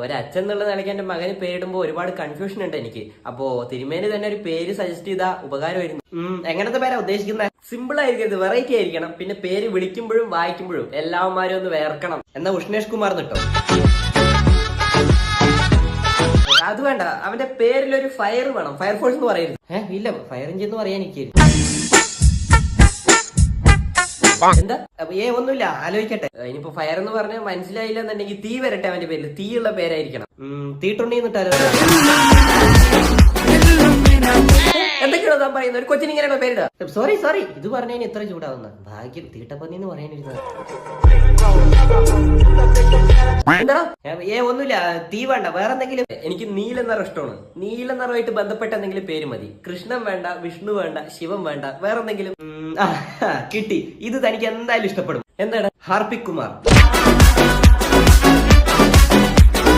ഒരച്ഛൻ എന്നുള്ള നിലയ്ക്ക് എന്റെ മകന് പേരിടുമ്പോൾ ഒരുപാട് കൺഫ്യൂഷൻ ഉണ്ട് എനിക്ക്. അപ്പോ തിരുമേനി തന്നെ ഒരു പേര് സജസ്റ്റ് ചെയ്താ ഉപകാരമായിരുന്നു. എങ്ങനത്തെ പേരാ ഉദ്ദേശിക്കുന്നത്? സിമ്പിൾ ആയിരിക്കരുത്, വെറൈറ്റി ആയിരിക്കണം. പിന്നെ പേര് വിളിക്കുമ്പോഴും വായിക്കുമ്പോഴും എല്ലാവന്മാരും ഒന്ന് വേർക്കണം. എന്നാ ഉഷ്ണേഷ് കുമാർ എന്നിട്ടോ? അത് വേണ്ട, അവന്റെ പേരിലൊരു ഫയർ വേണം. ഫയർഫോഴ്സ് എന്ന് പറയരുത്. ഇല്ല, ഫയർ എഞ്ചിൻ എന്ന് പറയാൻ എനിക്ക് എന്താ ഒന്നുമില്ല, ആലോചിക്കട്ടെ. ഇനിയിപ്പോ ഫയർ എന്ന് പറഞ്ഞാൽ മനസ്സിലായില്ല എന്നുണ്ടെങ്കിൽ തീ വരട്ടെ. അവന്റെ പേരിൽ തീയുള്ള പേരായിരിക്കണം. തീട്ടുണ്ണി എന്നിട്ടാലോ? എന്തൊക്കെയാണോ താൻ പറയുന്നത്? ഒരു കൊച്ചിന് ഇങ്ങനെയാണോ പേരിടുക? സോറി, ഇത് പറഞ്ഞതിന് ഇത്ര ചൂടാവുന്ന ഭാഗ്യം തീട്ടപ്പന്നി എന്ന് പറയാനിരുന്നത്. എന്താ ഒന്നുമില്ല, തീ വേണ്ട, വേറെ എന്തെങ്കിലും. എനിക്ക് നീല നിറം ഇഷ്ടമാണ്. നീല നിറമായിട്ട് ബന്ധപ്പെട്ട എന്തെങ്കിലും പേര് മതി. കൃഷ്ണൻ വേണ്ട, വിഷ്ണു വേണ്ട, ശിവൻ വേണ്ട, വേറെ എന്തെങ്കിലും. കിട്ടി, ഇത് തനിക്ക് എന്തായാലും ഇഷ്ടപ്പെടും. എന്താണ്? ഹാർപ്പിക് കുമാർ.